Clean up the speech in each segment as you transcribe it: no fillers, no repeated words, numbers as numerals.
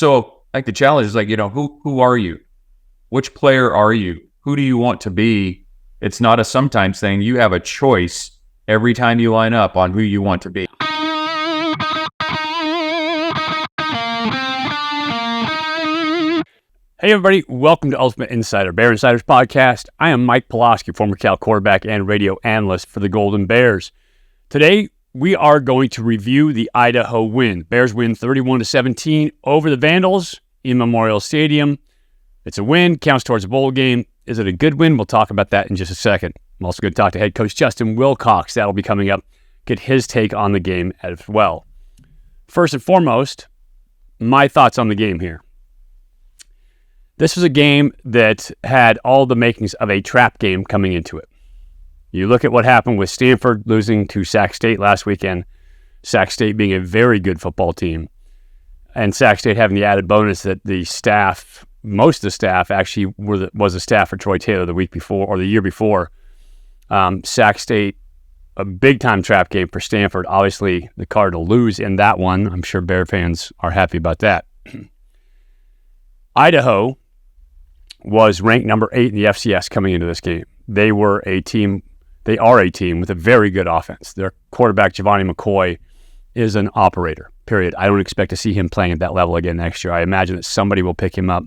So like the challenge is like, who are you? Which player are you? Who do you want to be? It's not a sometimes thing. You have a choice every time you line up on who you want to be. Hey everybody, welcome to Ultimate Insider, Bear Insiders Podcast. I am Mike Pawlawski, former Cal quarterback and radio analyst for the Golden Bears. Today, we are going to review the Idaho win. Bears win 31-17 over the Vandals in Memorial Stadium. It's a win, counts towards a bowl game. Is it a good win? We'll talk about that in just a second. I'm also going to talk to head coach Justin Wilcox. That'll be coming up. Get his take on the game as well. First and foremost, my thoughts on the game here. This was a game that had all the makings of a trap game coming into it. You look at what happened with Stanford losing to Sac State last weekend, Sac State being a very good football team, and Sac State having the added bonus that the staff, most of the staff actually was the staff for Troy Taylor the week before or the year before. Sac State, a big-time trap game for Stanford. Obviously, the Cardinals lose in that one. I'm sure Bear fans are happy about that. Idaho was ranked number 8 in the FCS coming into this game. They are a team with a very good offense. Their quarterback, Giovanni McCoy, is an operator, period. I don't expect to see him playing at that level again next year. I imagine that somebody will pick him up.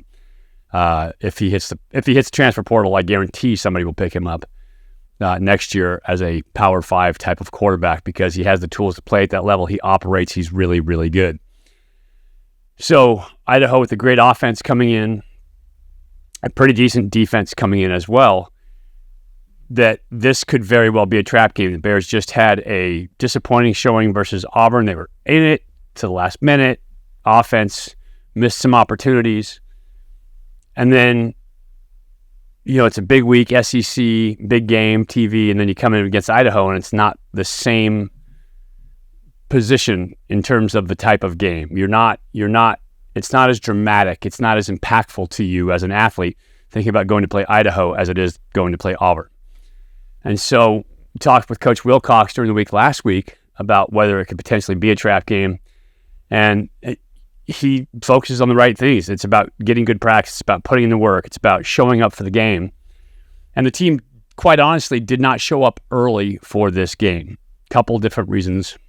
If he hits the transfer portal, I guarantee somebody will pick him up next year as a Power 5 type of quarterback because he has the tools to play at that level. He operates. He's really, really good. So Idaho with a great offense coming in, a pretty decent defense coming in as well, that this could very well be a trap game. The Bears just had a disappointing showing versus Auburn. They were in it to the last minute. Offense missed some opportunities. And then, it's a big week, SEC, big game, TV, and then you come in against Idaho, and it's not the same position in terms of the type of game. It's not as dramatic. It's not as impactful to you as an athlete thinking about going to play Idaho as it is going to play Auburn. And so we talked with Coach Wilcox during the week last week about whether it could potentially be a trap game. And he focuses on the right things. It's about getting good practice. It's about putting in the work. It's about showing up for the game. And the team, quite honestly, did not show up early for this game. Couple different reasons.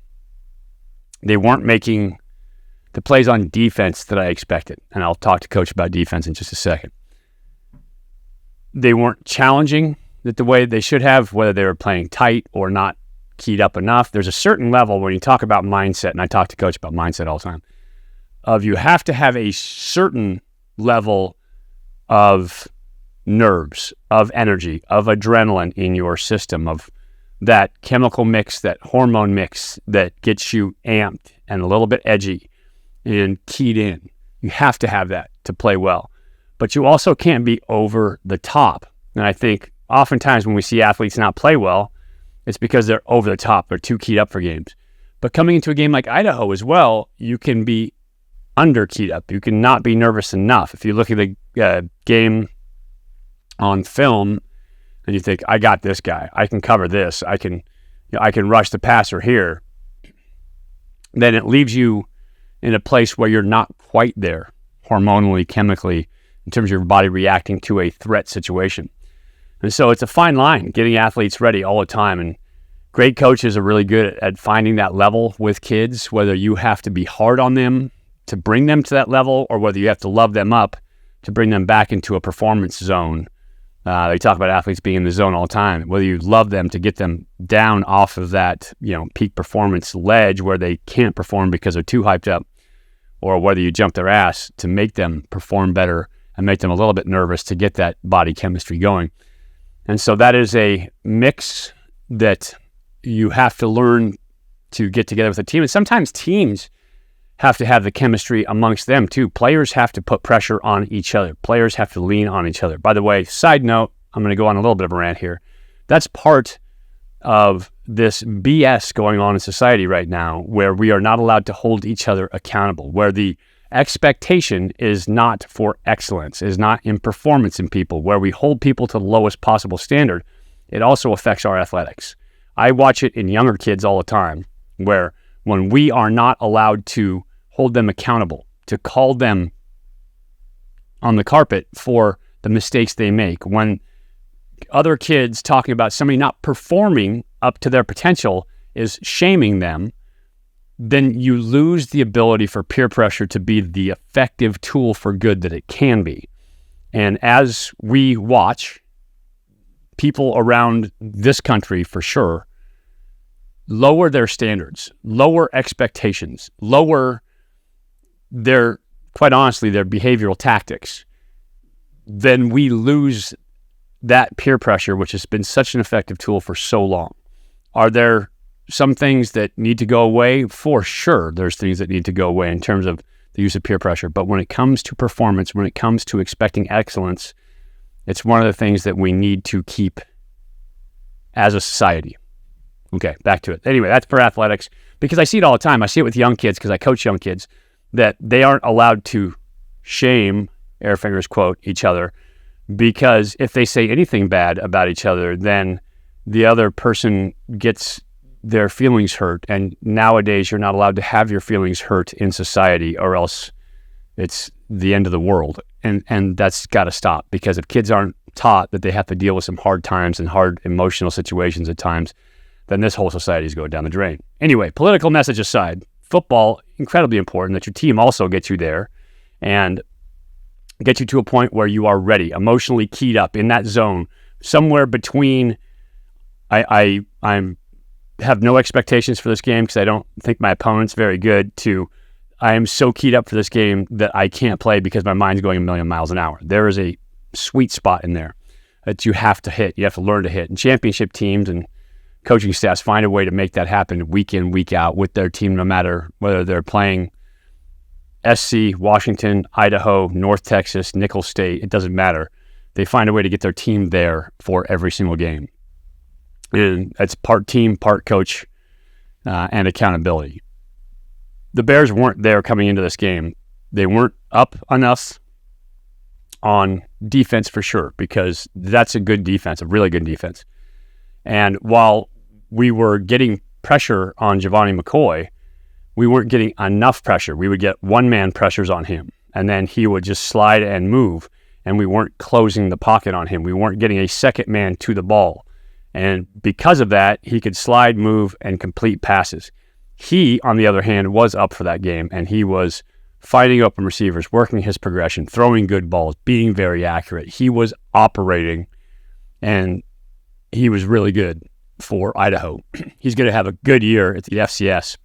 They weren't making the plays on defense that I expected. And I'll talk to Coach about defense in just a second. They weren't challenging the way they should have, whether they were playing tight or not keyed up enough. There's a certain level when you talk about mindset, and I talk to Coach about mindset all the time, of you have to have a certain level of nerves, of energy, of adrenaline in your system, of that chemical mix, that hormone mix that gets you amped and a little bit edgy and keyed in. You have to have that to play well. But you also can't be over the top. And I think oftentimes when we see athletes not play well, it's because they're over the top. They're too keyed up for games. But coming into a game like Idaho as well, you can be under keyed up. You can not be nervous enough. If you look at the game on film and you think, I got this guy, I can cover this, I can rush the passer here, then it leaves you in a place where you're not quite there hormonally, chemically, in terms of your body reacting to a threat situation. And so it's a fine line, getting athletes ready all the time. And great coaches are really good at finding that level with kids, whether you have to be hard on them to bring them to that level or whether you have to love them up to bring them back into a performance zone. They talk about athletes being in the zone all the time, whether you love them to get them down off of that, peak performance ledge where they can't perform because they're too hyped up, or whether you jump their ass to make them perform better and make them a little bit nervous to get that body chemistry going. And so that is a mix that you have to learn to get together with a team. And sometimes teams have to have the chemistry amongst them too. Players have to put pressure on each other. Players have to lean on each other. By the way, side note, I'm going to go on a little bit of a rant here. That's part of this BS going on in society right now, where we are not allowed to hold each other accountable, where the expectation is not for excellence, is not in performance in people, where we hold people to the lowest possible standard. It also affects our athletics. I watch it in younger kids all the time, where when we are not allowed to hold them accountable, to call them on the carpet for the mistakes they make. When other kids talking about somebody not performing up to their potential is shaming them, then you lose the ability for peer pressure to be the effective tool for good that it can be. And as we watch people around this country, for sure, lower their standards, lower expectations, lower their, quite honestly, their behavioral tactics, then we lose that peer pressure, which has been such an effective tool for so long. Are there some things that need to go away? For sure, there's things that need to go away in terms of the use of peer pressure. But when it comes to performance, when it comes to expecting excellence, it's one of the things that we need to keep as a society. Okay, back to it. Anyway, that's for athletics, because I see it all the time. I see it with young kids because I coach young kids, that they aren't allowed to shame, air fingers quote, each other, because if they say anything bad about each other, then the other person gets their feelings hurt. And nowadays, you're not allowed to have your feelings hurt in society, or else it's the end of the world. And that's got to stop, because if kids aren't taught that they have to deal with some hard times and hard emotional situations at times, then this whole society is going down the drain. Anyway, political message aside, football, incredibly important that your team also gets you there and get you to a point where you are ready, emotionally keyed up in that zone, somewhere between I have no expectations for this game because I don't think my opponent's very good, to I am so keyed up for this game that I can't play because my mind's going a million miles an hour. There is a sweet spot in there that you have to hit. You have to learn to hit. And championship teams and coaching staffs find a way to make that happen week in, week out with their team, no matter whether they're playing SC, Washington, Idaho, North Texas, Nicholls State. It doesn't matter. They find a way to get their team there for every single game. And that's part team, part coach, and accountability. The Bears weren't there coming into this game. They weren't up enough on defense for sure, because that's a good defense, a really good defense. And while we were getting pressure on Giovanni McCoy, we weren't getting enough pressure. We would get one-man pressures on him, and then he would just slide and move, and we weren't closing the pocket on him. We weren't getting a second man to the ball. And because of that, he could slide, move, and complete passes. He, on the other hand, was up for that game, and he was finding open receivers, working his progression, throwing good balls, being very accurate. He was operating, and he was really good for Idaho. He's going to have a good year at the FCS.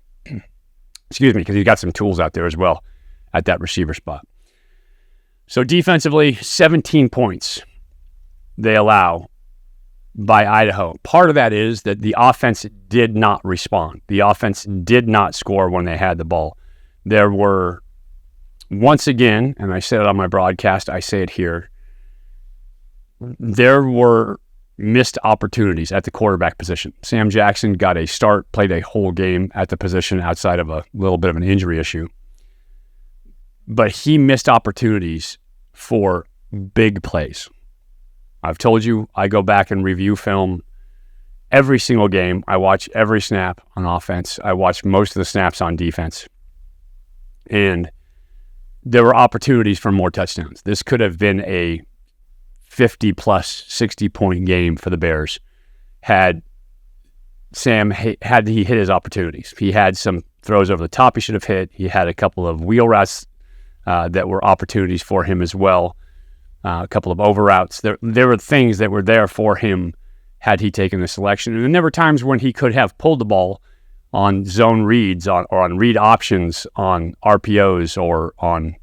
Excuse me, because he's got some tools out there as well at that receiver spot. So defensively, 17 points they allow by Idaho. Part of that is that the offense did not respond. The offense did not score when they had the ball. There were, once again, and I said it on my broadcast, I say it here, there were missed opportunities at the quarterback position. Sam Jackson got a start, played a whole game at the position outside of a little bit of an injury issue. But he missed opportunities for big plays. I've told you, I go back and review film every single game. I watch every snap on offense. I watch most of the snaps on defense. And there were opportunities for more touchdowns. This could have been a 50-plus, 60-point game for the Bears had Sam he hit his opportunities. He had some throws over the top he should have hit. He had a couple of wheel routes that were opportunities for him as well. A couple of over routes. There were things that were there for him had he taken the selection. And there were times when he could have pulled the ball on zone reads, or on read options, on RPOs, or on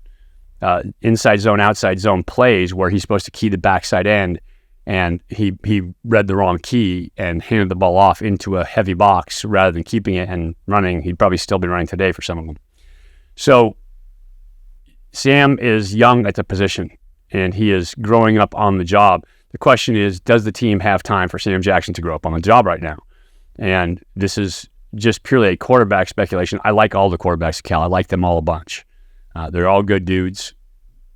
inside zone, outside zone plays where he's supposed to key the backside end, and he read the wrong key and handed the ball off into a heavy box rather than keeping it and running. He'd probably still be running today for some of them. So Sam is young at the position, and he is growing up on the job. The question is, does the team have time for Sam Jackson to grow up on the job right now? And this is just purely a quarterback speculation. I like all the quarterbacks at Cal. I like them all a bunch. They're all good dudes,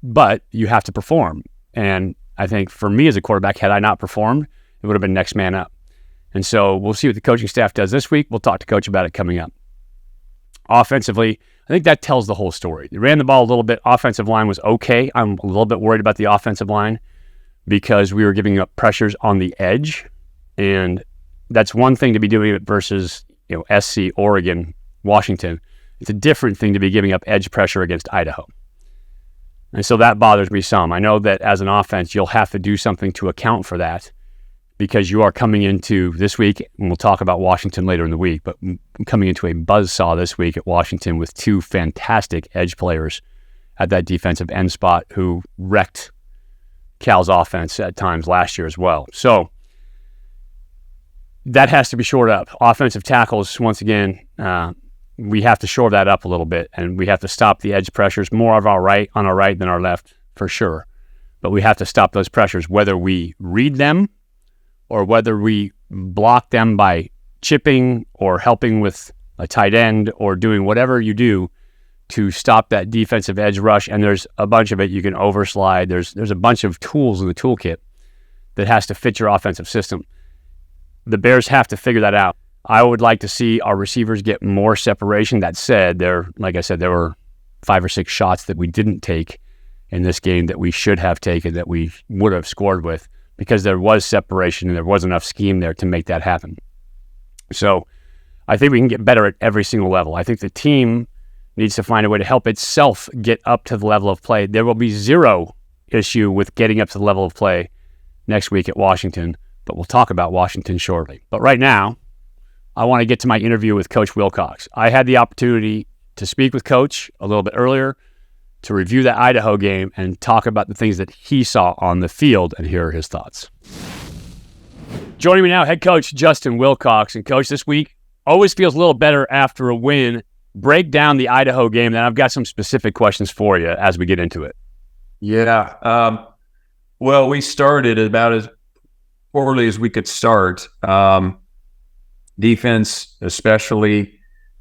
but you have to perform. And I think for me as a quarterback, had I not performed, it would have been next man up. And so we'll see what the coaching staff does this week. We'll talk to Coach about it coming up. Offensively, I think that tells the whole story. They ran the ball a little bit. Offensive line was okay. I'm a little bit worried about the offensive line because we were giving up pressures on the edge. And that's one thing to be doing it versus, SC, Oregon, Washington. It's a different thing to be giving up edge pressure against Idaho. And so that bothers me some. I know that as an offense, you'll have to do something to account for that because you are coming into this week, and we'll talk about Washington later in the week, but coming into a buzzsaw this week at Washington with two fantastic edge players at that defensive end spot who wrecked Cal's offense at times last year as well. So that has to be shored up. Offensive tackles, once again, we have to shore that up a little bit, and we have to stop the edge pressures more on our right than our left, for sure. But we have to stop those pressures, whether we read them or whether we block them by chipping or helping with a tight end or doing whatever you do to stop that defensive edge rush. And there's a bunch of it. You can overslide. There's a bunch of tools in the toolkit that has to fit your offensive system. The Bears have to figure that out. I would like to see our receivers get more separation. That said, like I said, there were 5 or 6 shots that we didn't take in this game that we should have taken, that we would have scored with, because there was separation and there was enough scheme there to make that happen. So I think we can get better at every single level. I think the team needs to find a way to help itself get up to the level of play. There will be zero issue with getting up to the level of play next week at Washington, but we'll talk about Washington shortly. But right now, I want to get to my interview with Coach Wilcox. I had the opportunity to speak with Coach a little bit earlier, to review that Idaho game and talk about the things that he saw on the field, and here are his thoughts. Joining me now, head coach Justin Wilcox. And Coach, this week always feels a little better after a win. Break down the Idaho game, and I've got some specific questions for you as we get into it. Yeah. Well, we started about as poorly as we could start. Defense, especially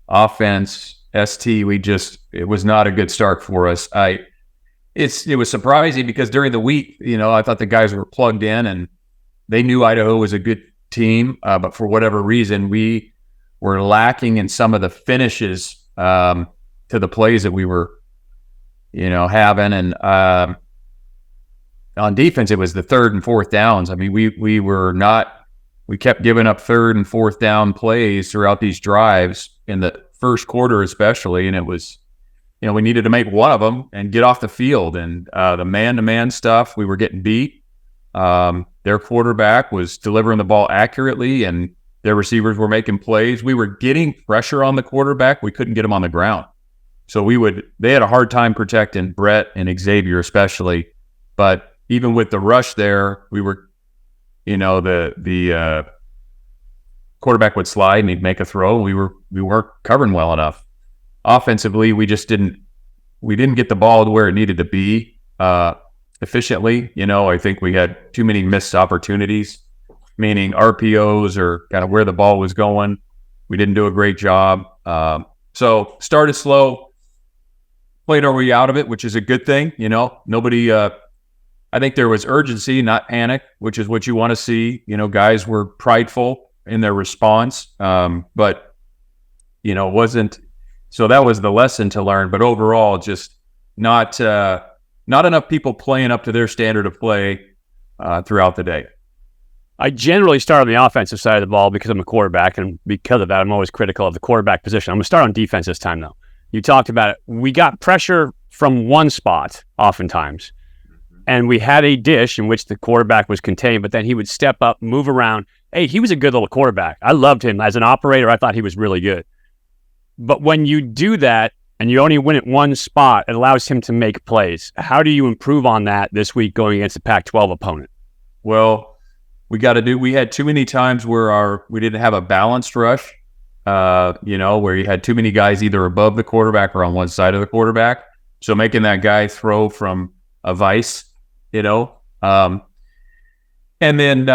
offense, ST, it was not a good start for us. It was surprising because during the week, I thought the guys were plugged in and they knew Idaho was a good team, but for whatever reason, we were lacking in some of the finishes to the plays that we were, having. And on defense, it was the 3rd and 4th downs. I mean, we kept giving up 3rd and 4th down plays throughout these drives in the first quarter especially, and it was, we needed to make one of them and get off the field. And the man-to-man stuff, we were getting beat. Their quarterback was delivering the ball accurately, and their receivers were making plays. We were getting pressure on the quarterback. We couldn't get him on the ground. So they had a hard time protecting Brett and Xavier especially. But even with the rush there, we were, the quarterback would slide and he'd make a throw. We weren't covering well enough. Offensively, we didn't get the ball to where it needed to be efficiently. I think we had too many missed opportunities, meaning RPOs or kind of where the ball was going. We didn't do a great job. So started slow, played our way out of it, which is a good thing. Nobody. I think there was urgency, not panic, which is what you want to see. Guys were prideful in their response, but wasn't. So that was the lesson to learn. But overall, just not enough people playing up to their standard of play throughout the day. I generally start on the offensive side of the ball because I'm a quarterback, and because of that, I'm always critical of the quarterback position. I'm going to start on defense this time, though. You talked about it. We got pressure from one spot oftentimes, and we had a dish in which the quarterback was contained, but then he would step up, move around. Hey, he was a good little quarterback. I loved him. As an operator, I thought he was really good. But when you do that and you only win at one spot, it allows him to make plays. How do you improve on that this week going against a Pac-12 opponent? Well, we had too many times where we didn't have a balanced rush, where you had too many guys either above the quarterback or on one side of the quarterback. So making that guy throw from a vice, and then,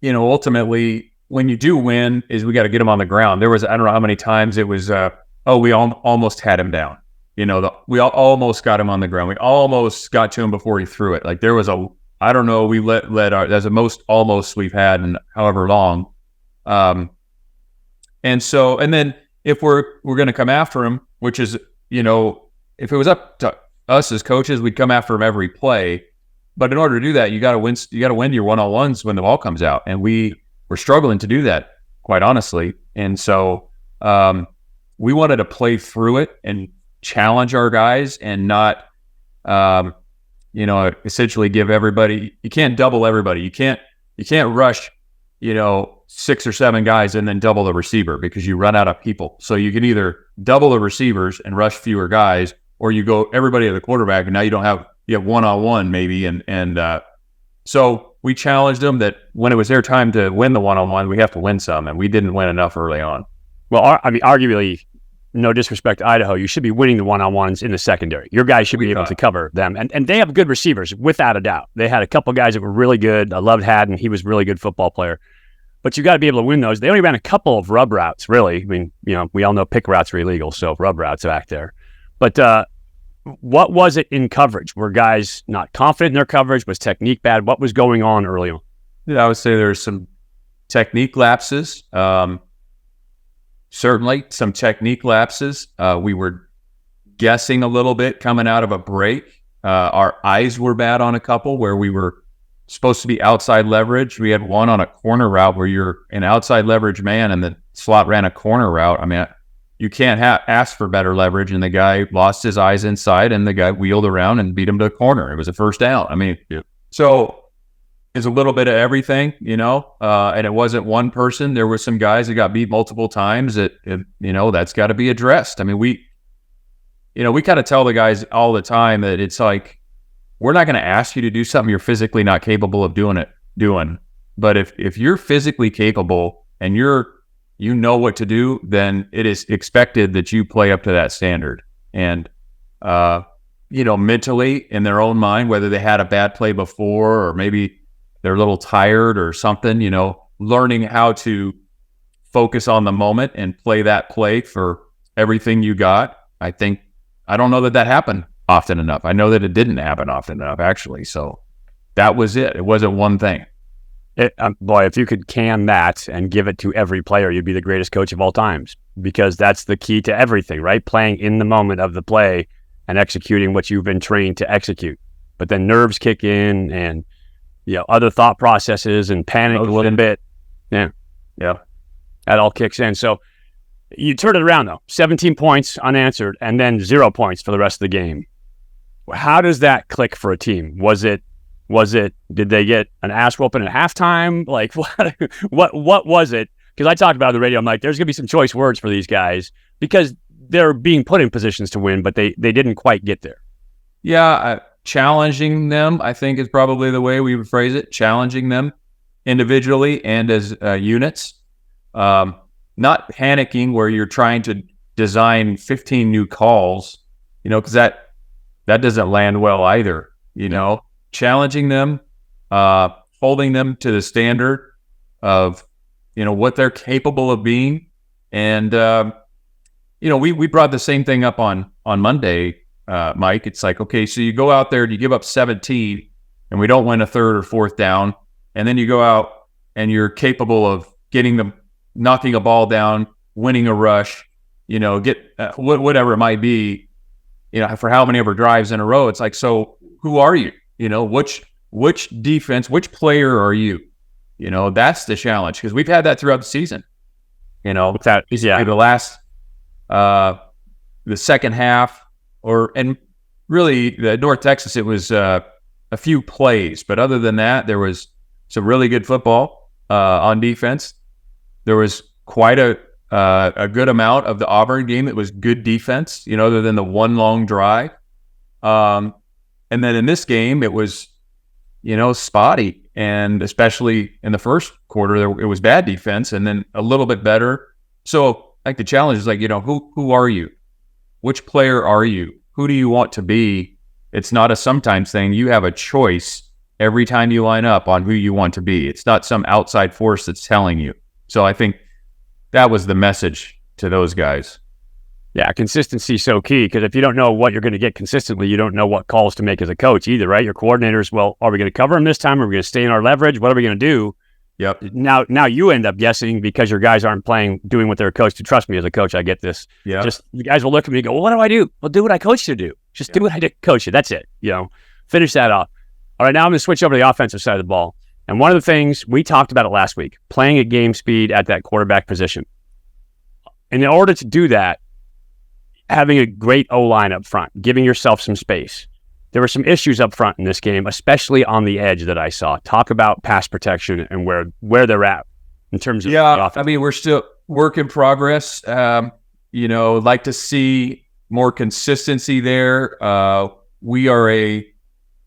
ultimately when you do win is we got to get him on the ground. There was, I don't know how many times it was, we almost had him down. We almost got him on the ground. We almost got to him before he threw it. Like there was I don't know, we that's the most almost we've had in however long. And then, if we're going to come after him, which is, if it was up to us as coaches, we'd come after him every play. But in order to do that, you got to win. You got to win your one-on-ones when the ball comes out, and we were struggling to do that, quite honestly. And so we wanted to play through it and challenge our guys, and not, essentially give everybody. You can't double everybody. You can't rush, 6 or 7 guys and then double the receiver, because you run out of people. So you can either double the receivers and rush fewer guys, or you go everybody to the quarterback, and now you have one-on-one maybe. And so we challenged them that when it was their time to win the one-on-one, we have to win some, and we didn't win enough early on. Well, arguably, no disrespect to Idaho, you should be winning the one-on-ones in the secondary. Your guys should be able to cover them. And they have good receivers, without a doubt. They had a couple guys that were really good. I loved Haddon. He was a really good football player. But you got to be able to win those. They only ran a couple of rub routes, really. I mean, we all know pick routes are illegal, so rub routes back there. But what was it in coverage? Were guys not confident in their coverage? Was technique bad? What was going on early on? Yeah, I would say there's some technique lapses. Certainly some technique lapses. We were guessing a little bit coming out of a break. Our eyes were bad on a couple where we were supposed to be outside leverage. We had one on a corner route where you're an outside leverage man and the slot ran a corner route. I mean, you can't ask for better leverage, and the guy lost his eyes inside, and the guy wheeled around and beat him to a corner. It was a first down. I mean, So it's a little bit of everything, and it wasn't one person. There were some guys that got beat multiple times that's got to be addressed. I mean, we kind of tell the guys all the time that it's like, we're not going to ask you to do something you're physically not capable of doing. But if you're physically capable and you know what to do, then it is expected that you play up to that standard. And, mentally in their own mind, whether they had a bad play before or maybe they're a little tired or something, learning how to focus on the moment and play that play for everything you got. I don't know that happened often enough. I know that it didn't happen often enough, actually. So that was it. It wasn't one thing. Boy, if you could can that and give it to every player, you'd be the greatest coach of all times, because that's the key to everything, right? Playing in the moment of the play and executing what you've been trained to execute. But then nerves kick in, and other thought processes and panic a little bit. Yeah. That all kicks in. So you turn it around, though. 17 points unanswered, and then 0 points for the rest of the game. How does that click for a team? Did they get an ass whooping at halftime? Like, what was it? Because I talked about it on the radio. I'm like, there's going to be some choice words for these guys, because they're being put in positions to win, but they didn't quite get there. Yeah, challenging them, I think, is probably the way we would phrase it. Challenging them individually and as units. Not panicking where you're trying to design 15 new calls, because that doesn't land well either, Challenging them, holding them to the standard of, what they're capable of being. And, we brought the same thing up on Monday, Mike. It's like, okay, so you go out there and you give up 17 and we don't win a third or fourth down. And then you go out and you're capable of knocking a ball down, winning a rush, whatever it might be, for how many ever drives in a row. It's like, so who are you? Which defense, which player are you? That's the challenge, because we've had that throughout the season. The last, the second half, and really the North Texas, it was a few plays, but other than that, there was some really good football on defense. There was quite a good amount of the Auburn game that was good defense, other than the one long drive. And then in this game, it was, spotty. And especially in the first quarter, it was bad defense, and then a little bit better. So like the challenge is like, who are you? Which player are you? Who do you want to be? It's not a sometimes thing. You have a choice every time you line up on who you want to be. It's not some outside force that's telling you. So I think that was the message to those guys. Yeah, consistency is so key, because if you don't know what you're going to get consistently, you don't know what calls to make as a coach either, right? Your coordinators, well, are we going to cover them this time? Are we going to stay in our leverage? What are we going to do? Yep. Now you end up guessing because your guys aren't doing what they're coached to. Trust me, as a coach, I get this. Yeah. Just the guys will look at me and go, well, what do I do? Well, do what I coached you to do. Just do what I did coach you. That's it. Finish that off. All right, now I'm going to switch over to the offensive side of the ball. And one of the things, we talked about it last week, playing at game speed at that quarterback position. And in order to do that, having a great O-line up front, giving yourself some space. There were some issues up front in this game, especially on the edge that I saw. Talk about pass protection and where they're at in terms of the offense. I mean, we're still work in progress. Like to see more consistency there. We are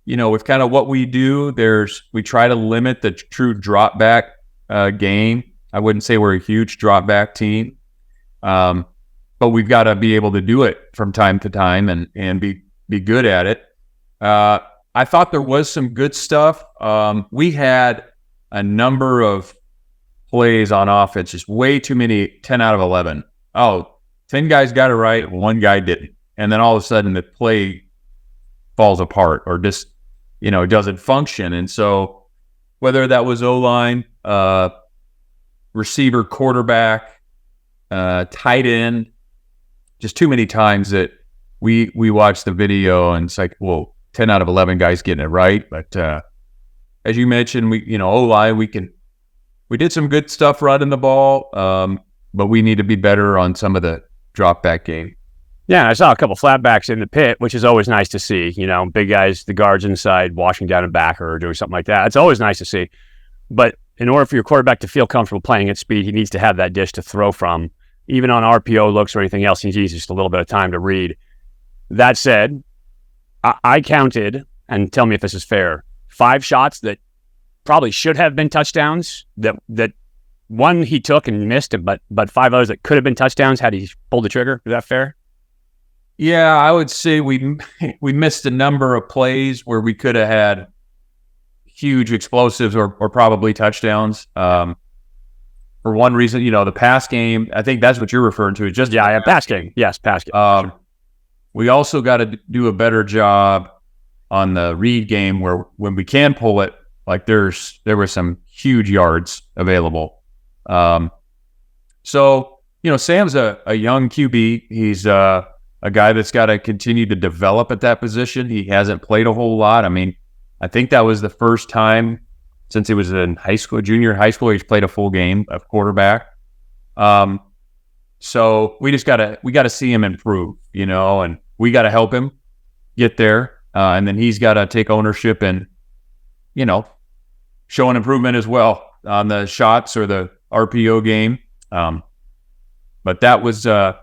with kind of what we do, we try to limit the true drop back game. I wouldn't say we're a huge drop back team. But we've got to be able to do it from time to time and be good at it. I thought there was some good stuff. We had a number of plays on offense, just way too many 10 out of 11. 10 guys got it right, one guy didn't. And then all of a sudden the play falls apart or just, doesn't function. And so whether that was O-line, receiver, quarterback, tight end, just too many times that we watch the video and it's like, well, 10 out of 11 guys getting it right. But as you mentioned, O-line, we did some good stuff running the ball, but we need to be better on some of the drop back game. Yeah, I saw a couple flatbacks in the pit, which is always nice to see. Big guys, the guards inside, washing down a backer or doing something like that. It's always nice to see. But in order for your quarterback to feel comfortable playing at speed, he needs to have that dish to throw from. Even on RPO looks or anything else, he needs just a little bit of time to read. That said, I counted, and tell me if this is fair, 5 shots that probably should have been touchdowns, that one he took and missed, but 5 others that could have been touchdowns had he pulled the trigger. Is that fair? Yeah, I would say we missed a number of plays where we could have had huge explosives or probably touchdowns. For one reason, the pass game, I think that's what you're referring to. Pass game. Yes, pass game. Sure. We also got to do a better job on the read game where when we can pull it, like there were some huge yards available. So Sam's a young QB. He's a guy that's got to continue to develop at that position. He hasn't played a whole lot. I mean, I think that was the first time since he was in junior high school, he's played a full game of quarterback. So we got to see him improve, and we got to help him get there. And then he's got to take ownership and, show an improvement as well on the shots or the RPO game. But that was, I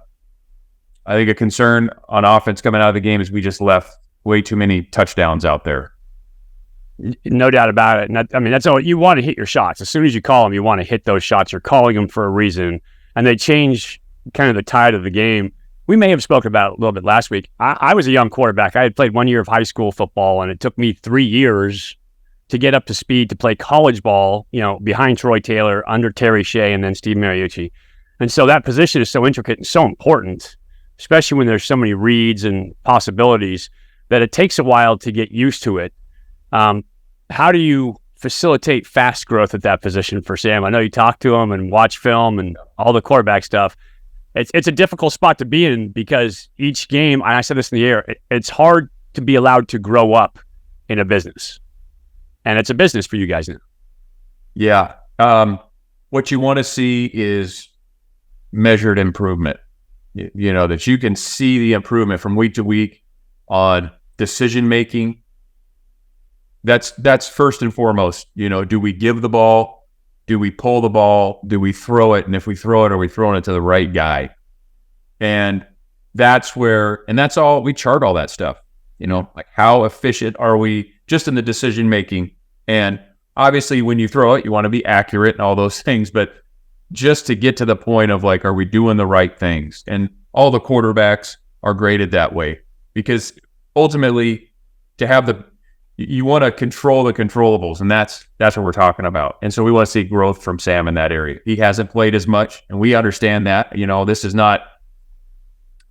think, a concern on offense coming out of the game is we just left way too many touchdowns out there. No doubt about it. And that's all you want to hit your shots. As soon as you call them, you want to hit those shots. You're calling them for a reason. And they change kind of the tide of the game. We may have spoken about it a little bit last week. I was a young quarterback. I had played 1 year of high school football, and it took me 3 years to get up to speed to play college ball, behind Troy Taylor, under Terry Shea, and then Steve Mariucci. And so that position is so intricate and so important, especially when there's so many reads and possibilities, that it takes a while to get used to it. How do you facilitate fast growth at that position for Sam? I know you talk to him and watch film and all the quarterback stuff. It's a difficult spot to be in because each game, and I said this in the air, it's hard to be allowed to grow up in a business. And it's a business for you guys now. Yeah. What you want to see is measured improvement. That you can see the improvement from week to week on decision making. That's first and foremost. Do we give the ball? Do we pull the ball? Do we throw it? And if we throw it, are we throwing it to the right guy? And that's all, we chart all that stuff, like how efficient are we just in the decision making? And obviously when you throw it, you want to be accurate and all those things, but just to get to the point of like, are we doing the right things? And all the quarterbacks are graded that way because ultimately you want to control the controllables, and that's what we're talking about. And so we want to see growth from Sam in that area. He hasn't played as much, and we understand that. This is not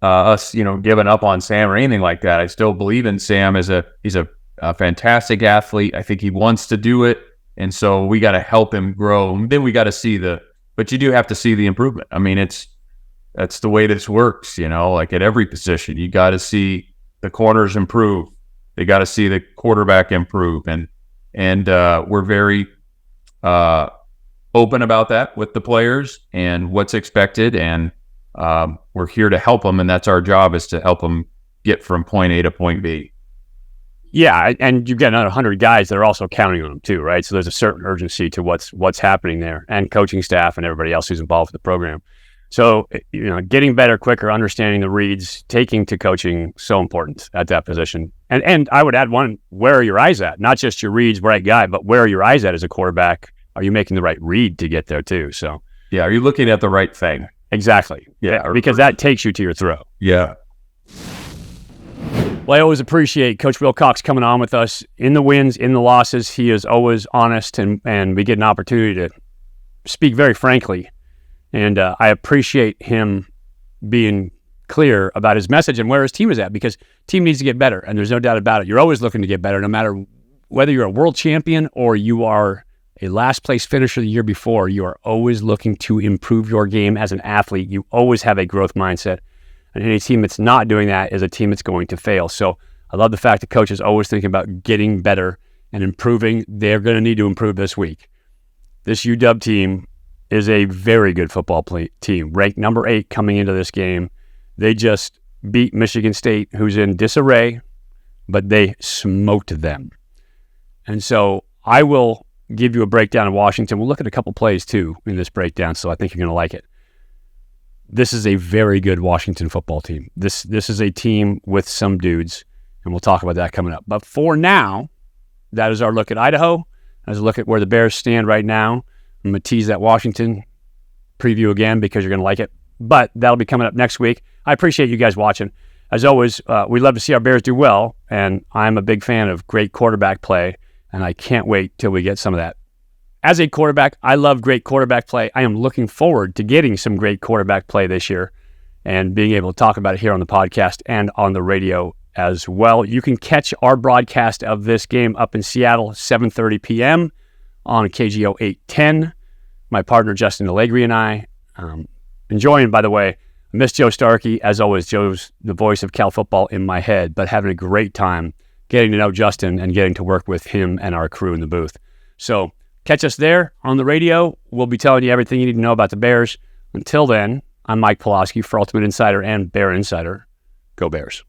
us, giving up on Sam or anything like that. I still believe in Sam he's a fantastic athlete. I think he wants to do it. And so we got to help him grow. And then we got to see but you do have to see the improvement. I mean, that's the way this works, like at every position, you got to see the corners improve. They got to see the quarterback improve. And we're very open about that with the players and what's expected. And we're here to help them. And that's our job, is to help them get from point A to point B. Yeah, and you've got another 100 guys that are also counting on them too, right? So there's a certain urgency to what's happening there, and coaching staff and everybody else who's involved with the program. So, getting better quicker, understanding the reads, taking to coaching, so important at that position. And I would add one, where are your eyes at? Not just your reads, right guy, but where are your eyes at as a quarterback? Are you making the right read to get there too? So, yeah, are you looking at the right thing? Exactly. Yeah, because that takes you to your throw. Yeah. Well, I always appreciate Coach Wilcox coming on with us in the wins, in the losses. He is always honest, and we get an opportunity to speak very frankly. And I appreciate him being clear about his message and where his team is at, because team needs to get better, and there's no doubt about it. You're always looking to get better, no matter whether you're a world champion or you are a last place finisher the year before. You are always looking to improve your game as an athlete. You always have a growth mindset. And any team that's not doing that is a team that's going to fail. So I love the fact that coach is always thinking about getting better and improving. They're going to need to improve this week. This UW team is a very good football team, ranked number 8 coming into this game. They just beat Michigan State, who's in disarray, but they smoked them. And so I will give you a breakdown of Washington. We'll look at a couple plays too in this breakdown, so I think you're going to like it. This is a very good Washington football team. This is a team with some dudes, and we'll talk about that coming up. But for now, that is our look at Idaho. As a look at where the Bears stand right now. I'm going to tease that Washington preview again because you're going to like it. But that'll be coming up next week. I appreciate you guys watching. As always, we love to see our Bears do well, and I'm a big fan of great quarterback play, and I can't wait till we get some of that. As a quarterback, I love great quarterback play. I am looking forward to getting some great quarterback play this year and being able to talk about it here on the podcast and on the radio as well. You can catch our broadcast of this game up in Seattle, 7:30 p.m. on KGO 810. My partner, Justin Allegri, and I enjoying, by the way, I miss Joe Starkey. As always, Joe's the voice of Cal football in my head, but having a great time getting to know Justin and getting to work with him and our crew in the booth. So catch us there on the radio. We'll be telling you everything you need to know about the Bears. Until then, I'm Mike Pawlawski for Ultimate Insider and Bear Insider. Go Bears.